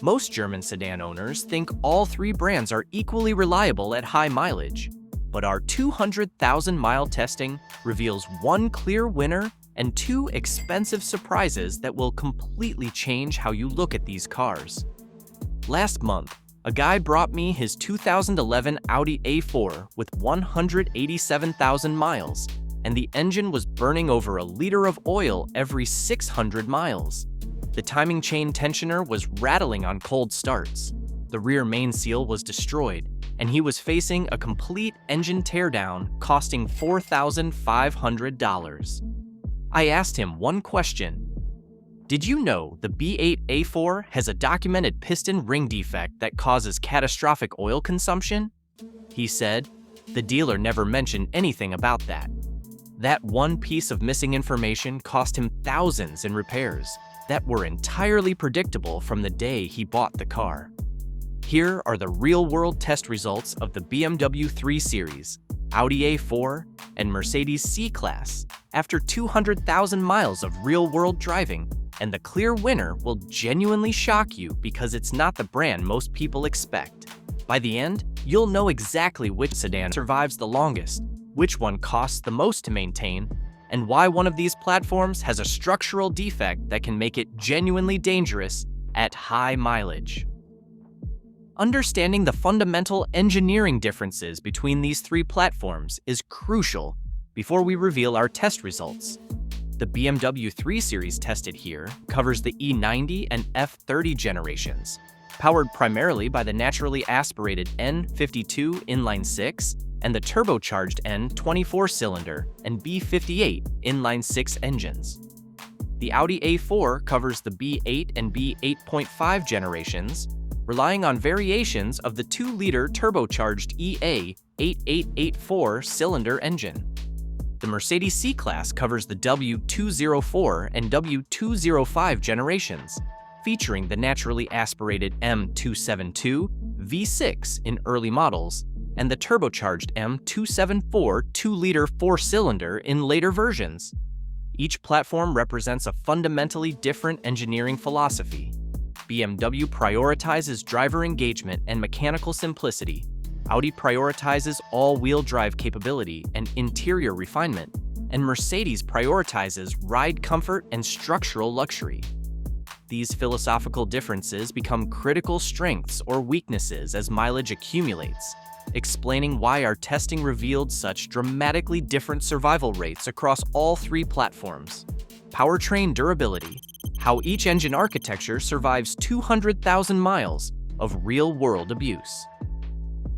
Most German sedan owners think all three brands are equally reliable at high mileage, but our 200,000-mile testing reveals one clear winner and two expensive surprises that will completely change how you look at these cars. Last month, a guy brought me his 2011 Audi A4 with 187,000 miles, and the engine was burning over a liter of oil every 600 miles. The timing chain tensioner was rattling on cold starts. The rear main seal was destroyed, and he was facing a complete engine teardown costing $4,500. I asked him one question. Did you know the B8 A4 has a documented piston ring defect that causes catastrophic oil consumption? He said, the dealer never mentioned anything about that. That one piece of missing information cost him thousands in repairs that were entirely predictable from the day he bought the car. Here are the real-world test results of the BMW 3 Series, Audi A4, and Mercedes C-Class after 200,000 miles of real-world driving, and the clear winner will genuinely shock you because it's not the brand most people expect. By the end, you'll know exactly which sedan survives the longest, which one costs the most to maintain, and why one of these platforms has a structural defect that can make it genuinely dangerous at high mileage. Understanding the fundamental engineering differences between these three platforms is crucial before we reveal our test results. The BMW 3 Series tested here covers the E90 and F30 generations, powered primarily by the naturally aspirated N52 inline-six and the turbocharged N24-cylinder and B58 inline-six engines. The Audi A4 covers the B8 and B8.5 generations, relying on variations of the 2-liter turbocharged EA8884 cylinder engine. The Mercedes C-Class covers the W204 and W205 generations, featuring the naturally aspirated M272 V6 in early models and the turbocharged M274 2-liter 4-cylinder in later versions. Each platform represents a fundamentally different engineering philosophy. BMW prioritizes driver engagement and mechanical simplicity. Audi prioritizes all-wheel drive capability and interior refinement, and Mercedes prioritizes ride comfort and structural luxury. These philosophical differences become critical strengths or weaknesses as mileage accumulates, explaining why our testing revealed such dramatically different survival rates across all three platforms. Powertrain durability, how each engine architecture survives 200,000 miles of real-world abuse.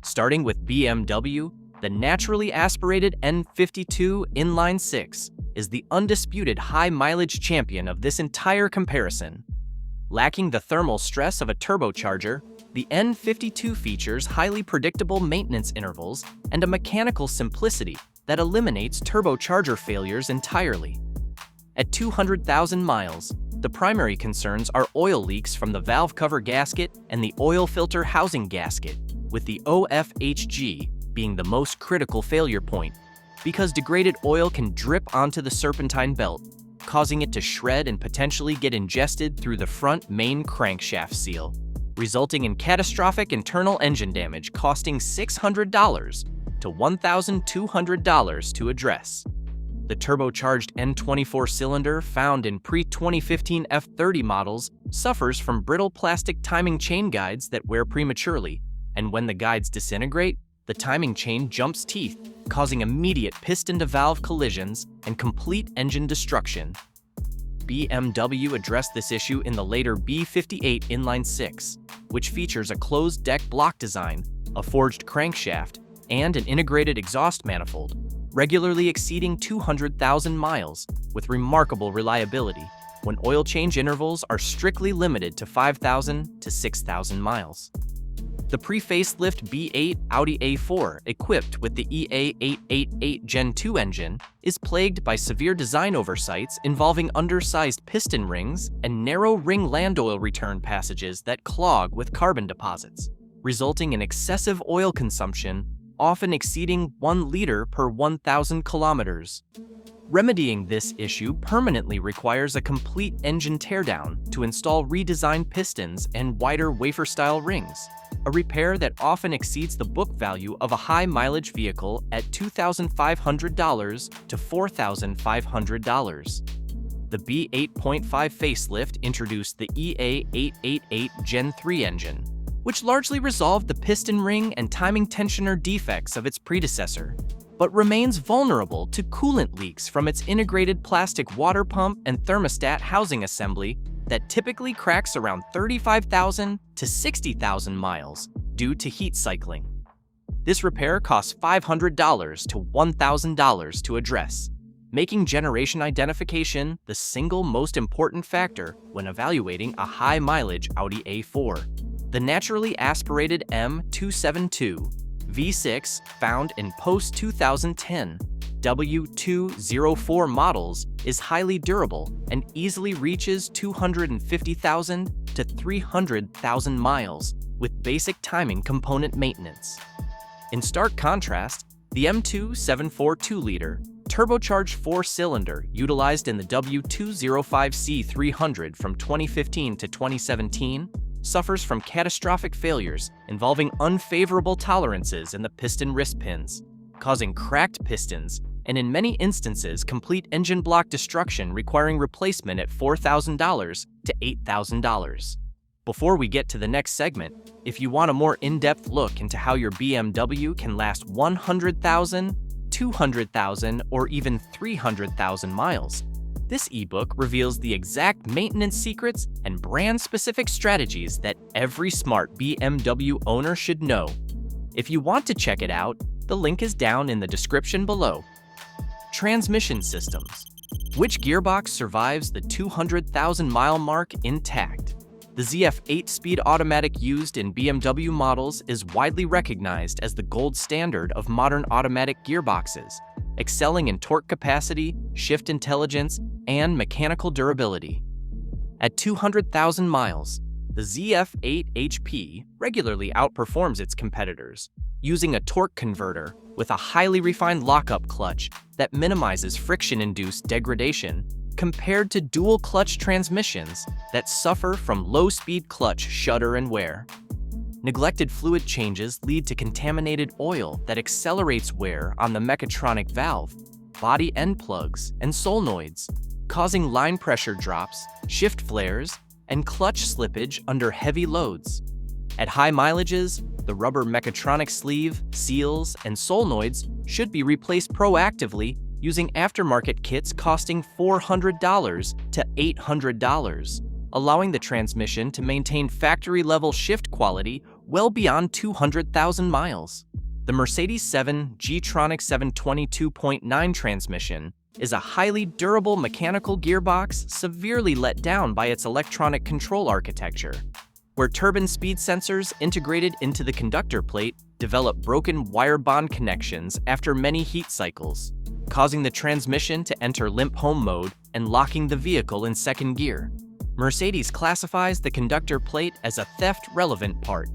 Starting with BMW, the naturally aspirated N52 inline-six is the undisputed high-mileage champion of this entire comparison. Lacking the thermal stress of a turbocharger, the N52 features highly predictable maintenance intervals and a mechanical simplicity that eliminates turbocharger failures entirely. At 200,000 miles, the primary concerns are oil leaks from the valve cover gasket and the oil filter housing gasket, with the OFHG being the most critical failure point, because degraded oil can drip onto the serpentine belt, causing it to shred and potentially get ingested through the front main crankshaft seal, resulting in catastrophic internal engine damage costing $600 to $1,200 to address. The turbocharged N24 cylinder found in pre-2015 F30 models suffers from brittle plastic timing chain guides that wear prematurely, and when the guides disintegrate, the timing chain jumps teeth, causing immediate piston-to-valve collisions and complete engine destruction. BMW addressed this issue in the later B58 inline-six, which features a closed-deck block design, a forged crankshaft, and an integrated exhaust manifold, regularly exceeding 200,000 miles with remarkable reliability when oil change intervals are strictly limited to 5,000 to 6,000 miles. The pre-facelift B8 Audi A4, equipped with the EA888 Gen 2 engine, is plagued by severe design oversights involving undersized piston rings and narrow ring land oil return passages that clog with carbon deposits, resulting in excessive oil consumption, often exceeding 1 liter per 1,000 kilometers. Remedying this issue permanently requires a complete engine teardown to install redesigned pistons and wider wafer-style rings, a repair that often exceeds the book value of a high-mileage vehicle at $2,500 to $4,500. The B8.5 facelift introduced the EA888 Gen 3 engine, which largely resolved the piston ring and timing tensioner defects of its predecessor, but remains vulnerable to coolant leaks from its integrated plastic water pump and thermostat housing assembly that typically cracks around 35,000 to 60,000 miles due to heat cycling. This repair costs $500 to $1,000 to address, making generation identification the single most important factor when evaluating a high-mileage Audi A4. The naturally aspirated M272 V6 found in post-2010 W204 models is highly durable and easily reaches 250,000 to 300,000 miles with basic timing component maintenance. In stark contrast, the M274 2-liter turbocharged 4-cylinder utilized in the W205 C300 from 2015 to 2017 suffers from catastrophic failures involving unfavorable tolerances in the piston wrist pins, causing cracked pistons and in many instances complete engine block destruction requiring replacement at $4,000 to $8,000. Before we get to the next segment, if you want a more in-depth look into how your BMW can last 100,000, 200,000, or even 300,000 miles, this ebook reveals the exact maintenance secrets and brand-specific strategies that every smart BMW owner should know. If you want to check it out, the link is down in the description below. Transmission systems. Which gearbox survives the 200,000-mile mark intact? The ZF 8-speed automatic used in BMW models is widely recognized as the gold standard of modern automatic gearboxes, excelling in torque capacity, shift intelligence, and mechanical durability. At 200,000 miles, the ZF 8 HP regularly outperforms its competitors, using a torque converter with a highly refined lockup clutch that minimizes friction-induced degradation compared to dual-clutch transmissions that suffer from low-speed clutch shudder and wear. Neglected fluid changes lead to contaminated oil that accelerates wear on the mechatronic valve, body end plugs, and solenoids, causing line pressure drops, shift flares, and clutch slippage under heavy loads. At high mileages, the rubber mechatronic sleeve, seals, and solenoids should be replaced proactively using aftermarket kits costing $400 to $800, allowing the transmission to maintain factory-level shift quality well beyond 200,000 miles. The Mercedes-7 G-Tronic 722.9 transmission is a highly durable mechanical gearbox severely let down by its electronic control architecture, where turbine speed sensors integrated into the conductor plate develop broken wire bond connections after many heat cycles, causing the transmission to enter limp home mode and locking the vehicle in second gear. Mercedes classifies the conductor plate as a theft-relevant part,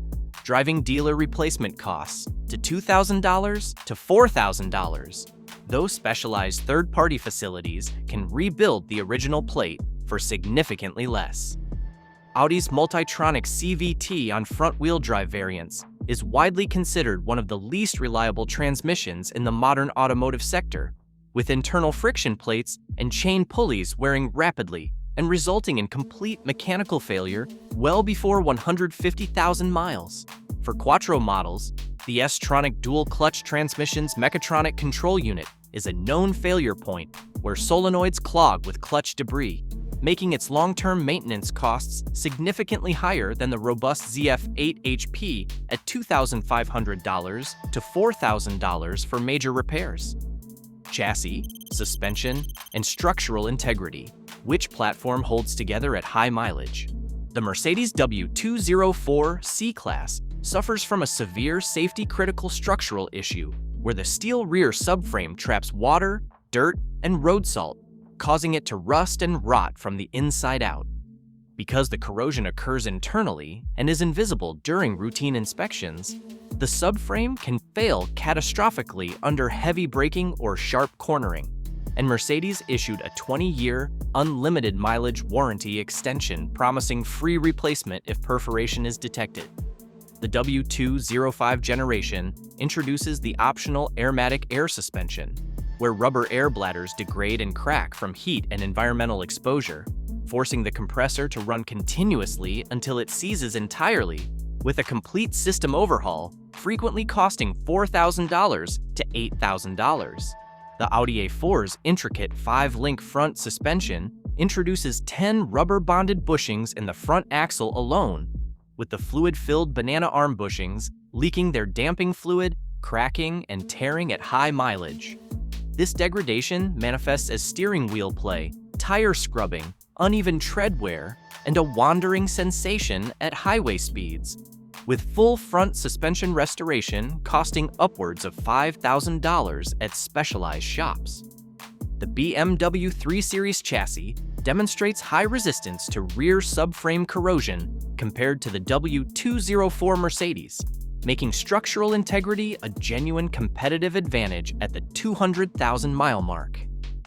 driving dealer replacement costs to $2,000 to $4,000, though specialized third-party facilities can rebuild the original plate for significantly less. Audi's Multitronic CVT on front-wheel drive variants is widely considered one of the least reliable transmissions in the modern automotive sector, with internal friction plates and chain pulleys wearing rapidly and resulting in complete mechanical failure well before 150,000 miles. For Quattro models, the S-Tronic dual-clutch transmission's mechatronic control unit is a known failure point where solenoids clog with clutch debris, making its long-term maintenance costs significantly higher than the robust ZF 8 HP at $2,500 to $4,000 for major repairs. Chassis, suspension, and structural integrity. Which platform holds together at high mileage? The Mercedes W204 C-Class suffers from a severe safety-critical structural issue where the steel rear subframe traps water, dirt, and road salt, causing it to rust and rot from the inside out. Because the corrosion occurs internally and is invisible during routine inspections, the subframe can fail catastrophically under heavy braking or sharp cornering, and Mercedes issued a 20-year, unlimited mileage warranty extension promising free replacement if perforation is detected. The W205 generation introduces the optional airmatic air suspension, where rubber air bladders degrade and crack from heat and environmental exposure, forcing the compressor to run continuously until it seizes entirely, with a complete system overhaul frequently costing $4,000 to $8,000. The Audi A4's intricate 5-link front suspension introduces 10 rubber-bonded bushings in the front axle alone, with the fluid-filled banana arm bushings leaking their damping fluid, cracking, and tearing at high mileage. This degradation manifests as steering wheel play, tire scrubbing, uneven tread wear, and a wandering sensation at highway speeds, with full front suspension restoration costing upwards of $5,000 at specialized shops. The BMW 3 Series chassis demonstrates high resistance to rear subframe corrosion compared to the W204 Mercedes, making structural integrity a genuine competitive advantage at the 200,000-mile mark.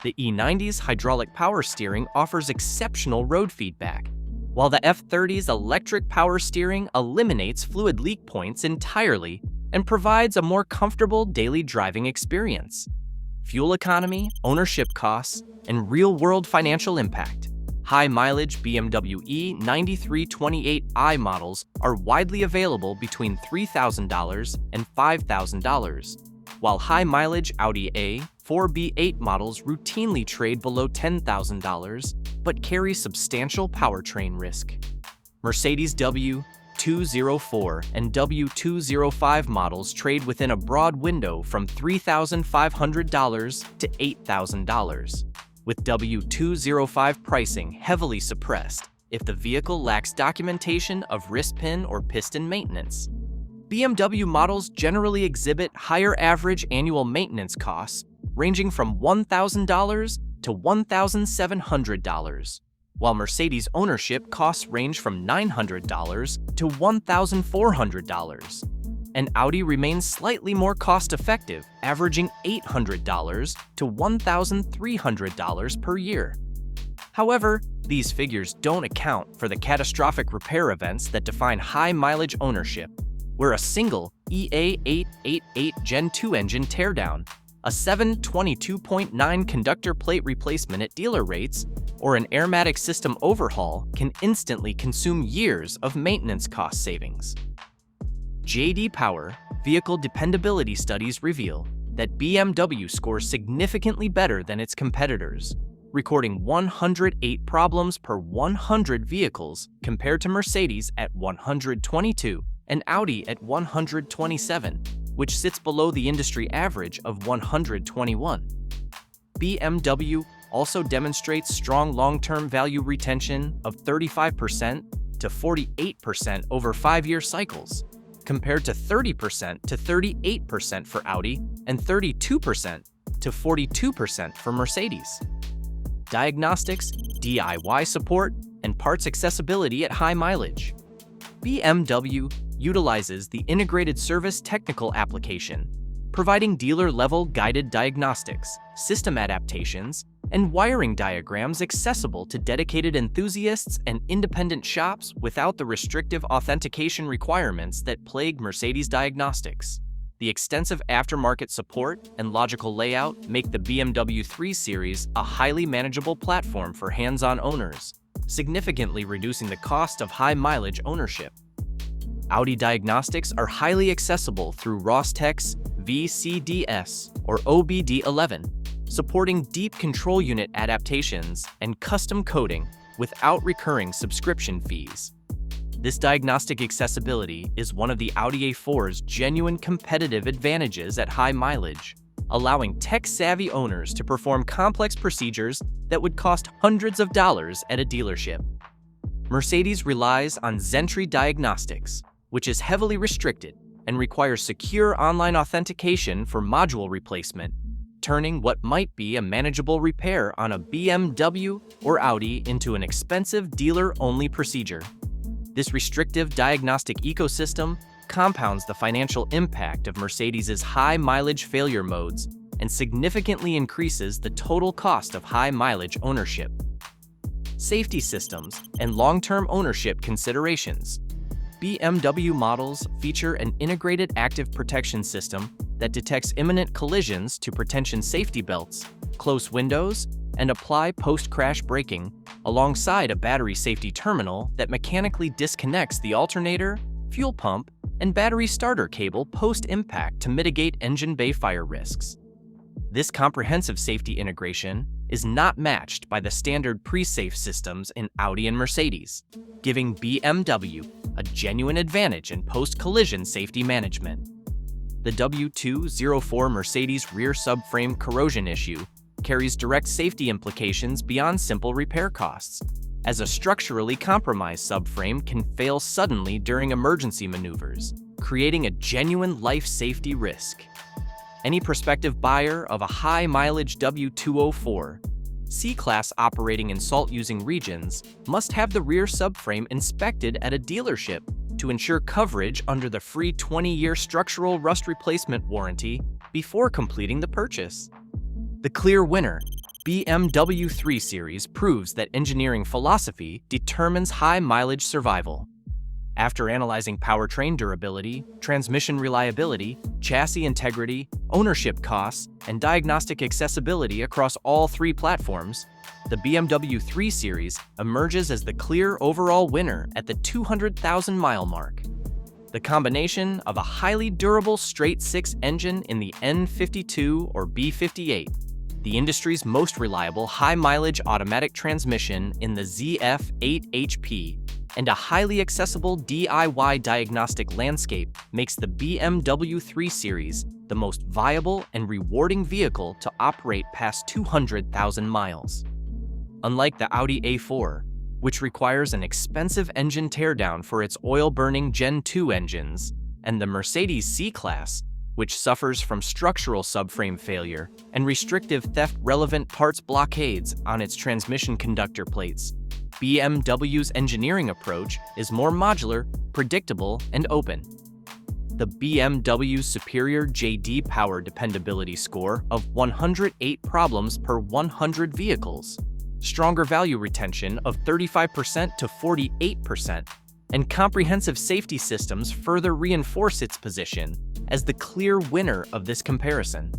The E90's hydraulic power steering offers exceptional road feedback, while the F30's electric power steering eliminates fluid leak points entirely and provides a more comfortable daily driving experience. Fuel economy, ownership costs, and real-world financial impact. High-mileage BMW E9328i models are widely available between $3,000 and $5,000, while high-mileage Audi A4 B8 models routinely trade below $10,000 but carry substantial powertrain risk. Mercedes W204 and W205 models trade within a broad window from $3,500 to $8,000, with W205 pricing heavily suppressed if the vehicle lacks documentation of wrist pin or piston maintenance. BMW models generally exhibit higher average annual maintenance costs, ranging from $1,000 to $1,700, while Mercedes ownership costs range from $900 to $1,400. And Audi remains slightly more cost-effective, averaging $800 to $1,300 per year. However, these figures don't account for the catastrophic repair events that define high-mileage ownership, where a single EA888 Gen 2 engine teardown, a 722.9 conductor plate replacement at dealer rates, or an airmatic system overhaul can instantly consume years of maintenance cost savings. J.D. Power vehicle dependability studies reveal that BMW scores significantly better than its competitors, recording 108 problems per 100 vehicles compared to Mercedes at 122 and Audi at 127, which sits below the industry average of 121. BMW also demonstrates strong long-term value retention of 35% to 48% over 5-year cycles, compared to 30% to 38% for Audi and 32% to 42% for Mercedes. Diagnostics, DIY support, and parts accessibility at high mileage. BMW utilizes the integrated service technical application, providing dealer-level guided diagnostics, system adaptations, and wiring diagrams accessible to dedicated enthusiasts and independent shops without the restrictive authentication requirements that plague Mercedes Diagnostics. The extensive aftermarket support and logical layout make the BMW 3 Series a highly manageable platform for hands-on owners, significantly reducing the cost of high-mileage ownership. Audi Diagnostics are highly accessible through Rostec's VCDS or OBD11, supporting deep control unit adaptations and custom coding without recurring subscription fees. This diagnostic accessibility is one of the Audi A4's genuine competitive advantages at high mileage, allowing tech-savvy owners to perform complex procedures that would cost hundreds of dollars at a dealership. Mercedes relies on Zentry Diagnostics, which is heavily restricted and requires secure online authentication for module replacement, turning what might be a manageable repair on a BMW or Audi into an expensive dealer-only procedure. This restrictive diagnostic ecosystem compounds the financial impact of Mercedes's high-mileage failure modes and significantly increases the total cost of high-mileage ownership. Safety systems and long-term ownership considerations. BMW models feature an integrated active protection system that detects imminent collisions to pretension safety belts, close windows, and apply post-crash braking, alongside a battery safety terminal that mechanically disconnects the alternator, fuel pump, and battery starter cable post-impact to mitigate engine bay fire risks. This comprehensive safety integration is not matched by the standard pre-safe systems in Audi and Mercedes, giving BMW a genuine advantage in post-collision safety management. The W204 Mercedes rear subframe corrosion issue carries direct safety implications beyond simple repair costs, as a structurally compromised subframe can fail suddenly during emergency maneuvers, creating a genuine life safety risk. Any prospective buyer of a high-mileage W204 C-Class operating in salt-using regions must have the rear subframe inspected at a dealership to ensure coverage under the free 20-year structural rust replacement warranty before completing the purchase. The clear winner, BMW 3 Series, proves that engineering philosophy determines high-mileage survival. After analyzing powertrain durability, transmission reliability, chassis integrity, ownership costs, and diagnostic accessibility across all three platforms, the BMW 3 Series emerges as the clear overall winner at the 200,000-mile mark. The combination of a highly durable straight-six engine in the N52 or B58, the industry's most reliable high-mileage automatic transmission in the ZF8 HP, and a highly accessible DIY diagnostic landscape makes the BMW 3 Series the most viable and rewarding vehicle to operate past 200,000 miles. Unlike the Audi A4, which requires an expensive engine teardown for its oil-burning Gen 2 engines, and the Mercedes C-Class, which suffers from structural subframe failure and restrictive theft-relevant parts blockades on its transmission conductor plates, BMW's engineering approach is more modular, predictable, and open. The BMW's superior J.D. Power dependability score of 108 problems per 100 vehicles, stronger value retention of 35% to 48%, and comprehensive safety systems further reinforce its position as the clear winner of this comparison.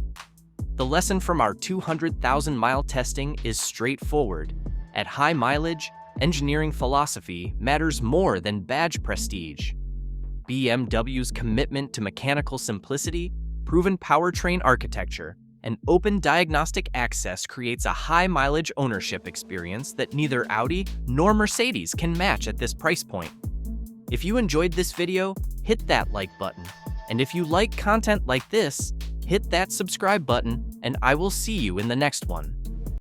The lesson from our 200,000-mile testing is straightforward. At high mileage, engineering philosophy matters more than badge prestige. BMW's commitment to mechanical simplicity, proven powertrain architecture, and open diagnostic access creates a high-mileage ownership experience that neither Audi nor Mercedes can match at this price point. If you enjoyed this video, hit that like button. And if you like content like this, hit that subscribe button, and I will see you in the next one.